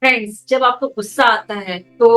Friends, जब आपको गुस्सा आता है तो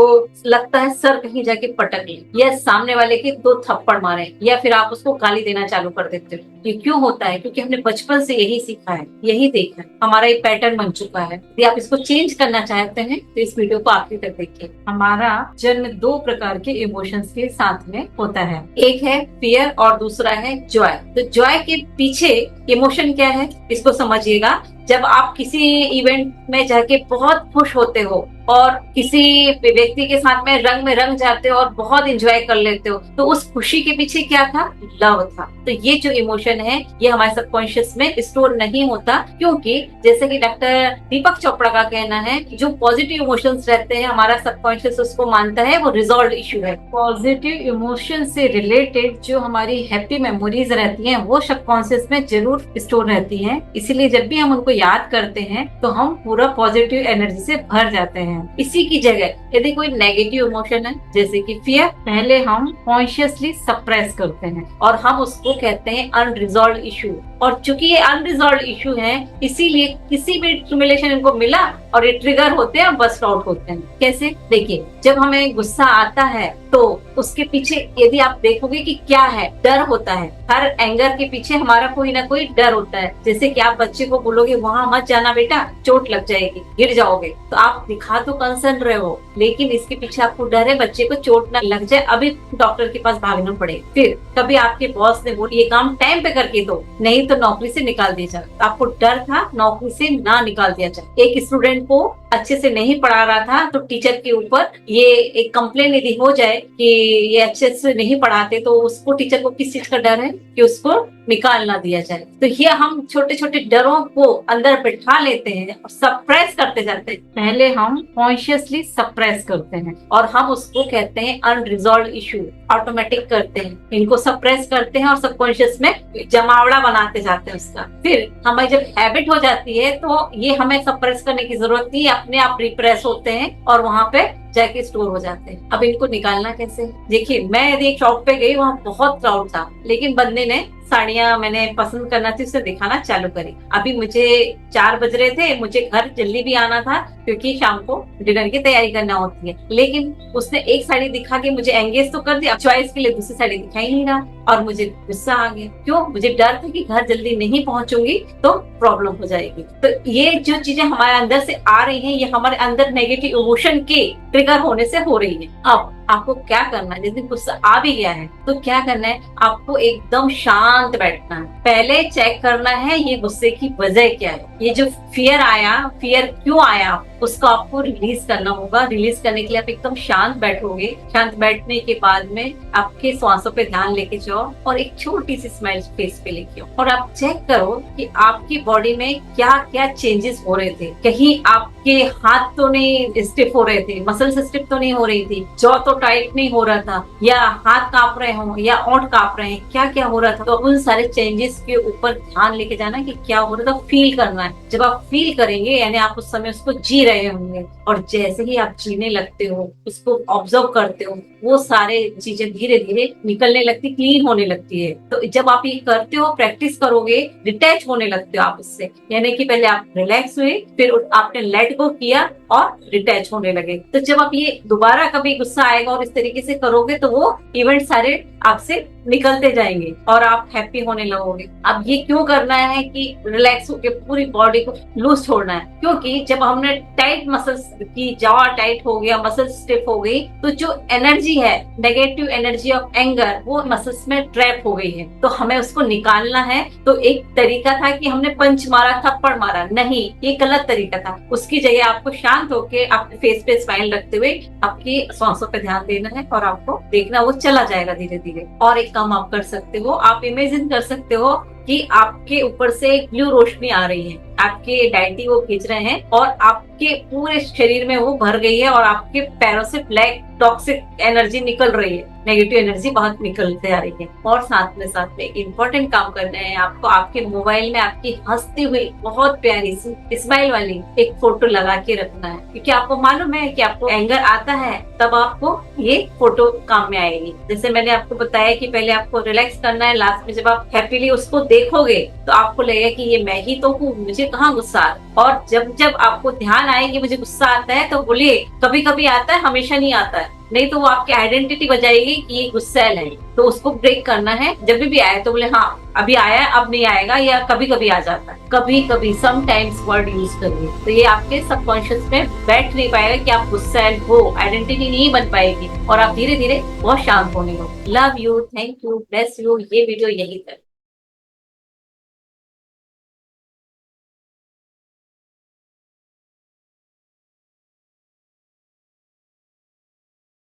लगता है सर कहीं जाके पटक ले या सामने वाले के दो थप्पड़ मारे या फिर आप उसको गाली देना चालू कर देते हो। ये क्यों होता है? क्योंकि हमने बचपन से यही सीखा है, यही देखा है, हमारा एक पैटर्न बन चुका है। यदि आप इसको चेंज करना चाहते हैं तो इस वीडियो को आखिर तक देखिए। हमारा जन्म दो प्रकार के इमोशंस के साथ में होता है, एक है फियर और दूसरा है जॉय। तो जॉय के पीछे इमोशन क्या है इसको समझिएगा। जब आप किसी इवेंट में जाके बहुत खुश होते हो और किसी व्यक्ति के साथ में रंग जाते हो और बहुत एंजॉय कर लेते हो, तो उस खुशी के पीछे क्या था? लव था। तो ये जो इमोशन है ये हमारे सबकॉन्शियस में स्टोर नहीं होता, क्योंकि जैसे कि डॉक्टर दीपक चोपड़ा का कहना है कि जो पॉजिटिव इमोशंस रहते हैं हमारा सबकॉन्शियस उसको मानता है वो रिजॉल्व इशू है। पॉजिटिव इमोशन से रिलेटेड जो हमारी हैप्पी मेमोरीज रहती हैं वो सबकॉन्शियस में जरूर स्टोर रहती हैं। इसीलिए जब भी हम उनको याद करते हैं तो हम पूरा पॉजिटिव एनर्जी से भर जाते हैं। इसी की जगह यदि कोई नेगेटिव इमोशन है जैसे कि फियर, पहले हम कॉन्शियसली सप्रेस करते हैं और हम उसको कहते हैं अनरिजॉल्व इशू। और चूंकि ये अनरिजॉल्व इशू है इसीलिए किसी भी स्टिमुलेशन इनको मिला और ये ट्रिगर होते हैं, बस्ट आउट होते हैं। कैसे? देखिए, जब हमें गुस्सा आता है तो उसके पीछे यदि आप देखोगे कि क्या है, डर होता है। हर एंगर के पीछे हमारा कोई ना कोई डर होता है। जैसे कि आप बच्चे को बोलोगे वहां मत जाना बेटा, चोट लग जाएगी, गिर जाओगे, तो आप दिखा तो कंसर्न रहे हो लेकिन इसके पीछे आपको डर है बच्चे को चोट न लग जाए, अभी डॉक्टर के पास भागना पड़े। फिर कभी आपके बॉस ने बोला ये काम टाइम पे करके दो, नहीं तो नौकरी से निकाल दिया जाए। आपको डर था नौकरी से ना निकाल दिया जाए। एक स्टूडेंट को अच्छे से नहीं पढ़ा रहा था तो टीचर के ऊपर ये एक कंप्लेन यदि हो जाए कि ये अच्छे से नहीं पढ़ाते, तो उसको टीचर को किस चीज का डर है कि उसको निकाल ना दिया जाए। तो ये हम छोटे छोटे डरों को अंदर बिठा लेते हैं और सप्रेस करते जाते हैं। पहले हम कॉन्शियसली सप्रेस करते हैं और हम उसको कहते हैं अनरिजॉल्व इशू। ऑटोमेटिक करते हैं, इनको सप्रेस करते हैं और सबकॉन्शियस में जमावड़ा बनाते जाते हैं उसका। फिर हमें जब हैबिट हो जाती है तो ये हमें सप्रेस करने की जरूरत नहीं, अपने आप रिप्रेस होते हैं और वहां पे जाके स्टोर हो जाते हैं। अब इनको निकालना कैसे? देखिए, मैं यदि एक शॉप पे गई, वहाँ बहुत क्राउड था लेकिन बंदे ने साड़ियां मैंने पसंद करना थी उसे दिखाना चालू करी। अभी मुझे 4 बज रहे थे, मुझे घर जल्दी भी आना था क्योंकि शाम को डिनर की तैयारी करना होती है। लेकिन उसने एक साड़ी दिखा के मुझे एंगेज तो कर दिया, चॉइस के लिए दूसरी साड़ी दिखाई नहीं रहा और मुझे गुस्सा आ गया। क्यों? मुझे डर था कि घर जल्दी नहीं पहुंचूंगी तो प्रॉब्लम हो जाएगी। तो ये जो चीजें हमारे अंदर से आ रही हैं ये हमारे अंदर नेगेटिव इमोशन के ट्रिगर होने से हो रही है। अब आपको क्या करना है? जिस गुस्सा आ भी गया है तो क्या करना है? आपको एकदम शांत बैठना है। पहले चेक करना है ये गुस्से की वजह क्या है। ये जो फियर आया, फियर क्यों आया, उसको आपको रिलीज करना होगा। रिलीज करने के लिए आप एकदम शांत बैठोगे। शांत बैठने के बाद में आपके सांसों पे ध्यान लेके जाओ और एक छोटी सी स्माइल फेस पे लेके आओ और आप चेक करो कि आपकी बॉडी में क्या क्या चेंजेस हो रहे थे। कहीं आपके हाथ तो नहीं स्टिफ हो रहे थे, मसल्स स्टिफ तो नहीं हो रही थी, जॉ तो टाइट नहीं हो रहा था, या हाथ कांप रहे हो या ओंठ कांप रहे हैं, क्या क्या हो रहा था। तो उन सारे चेंजेस के ऊपर ध्यान लेके जाना कि क्या हो रहा था, फील करना है। जब आप फील करेंगे यानी आप उस समय उसको जी रहे होंगे और जैसे ही आप जीने लगते हो, उसको ऑब्जर्व करते हो, वो सारे चीजें धीरे धीरे निकलने लगती, क्लीन होने लगती है। तो जब आप ये करते हो, प्रैक्टिस करोगे, डिटैच होने लगते हो आप उससे। यानी कि पहले आप रिलैक्स हुए, फिर आपने लेट गो किया और डिटैच होने लगे। तो जब आप ये दोबारा कभी गुस्सा आएगा और इस तरीके से करोगे तो वो इवेंट सारे आपसे निकलते जाएंगे और आप हैप्पी होने लगोगे। अब ये क्यों करना है कि रिलैक्स होकर पूरी बॉडी को लूज छोड़ना है? क्योंकि जब हमने टाइट मसल्स की जॉ टाइट हो गया, मसल स्टिफ हो गई, तो जो एनर्जी है, नेगेटिव एनर्जी ऑफ एंगर, वो मसल्स में ट्रैप हो गई है। तो हमें उसको निकालना है। तो एक तरीका था कि हमने पंच मारा, थप्पड़ मारा, नहीं, ये गलत तरीका था। उसकी जगह आपको शांत होकर अपने फेस पे स्माइल रखते हुए आपकी सांसों पे ध्यान देना है और आपको देखना वो चला जाएगा धीरे धीरे। और एक काम आप कर सकते हो, आप इमेजिन कर सकते हो कि आपके ऊपर से ब्लू रोशनी आ रही है, आपके डायटी वो खींच रहे हैं और आपके पूरे शरीर में वो भर गई है और आपके पैरों से ब्लैक टॉक्सिक एनर्जी निकल रही है, नेगेटिव एनर्जी बहुत निकलते आ रही है। और साथ में इम्पोर्टेंट काम करना है आपको। आपके मोबाइल में आपकी हंसती हुई बहुत प्यारी सी स्माइल वाली एक फोटो लगा के रखना है, क्योंकि आपको मालूम है कि आपको एंगर आता है तब आपको ये फोटो काम में आएगी। जैसे मैंने आपको बताया कि पहले आपको रिलैक्स करना है, लास्ट में जब आप हैप्पीली उसको देखोगे तो आपको लगेगा कि ये मैं ही तो हूँ, मुझे कहाँ गुस्सा आता है। और जब जब आपको ध्यान आए कि मुझे गुस्सा आता है तो बोलिए कभी कभी आता है, हमेशा नहीं आता है, नहीं तो वो आपकी आइडेंटिटी बजाएगी कि ये गुस्सैल है। तो उसको ब्रेक करना है, जब भी आए तो बोले हाँ अभी आया है, अब नहीं आएगा, या कभी कभी आ जाता है, कभी कभी समटाइम्स वर्ड यूज करिए। तो ये आपके सबकॉन्शियस में बैठ नहीं पाएगा कि आप गुस्सैल हो, आइडेंटिटी नहीं बन पाएगी और आप धीरे धीरे बहुत शांत होने लगो। Love you, thank you, bless you. ये वीडियो यही तक।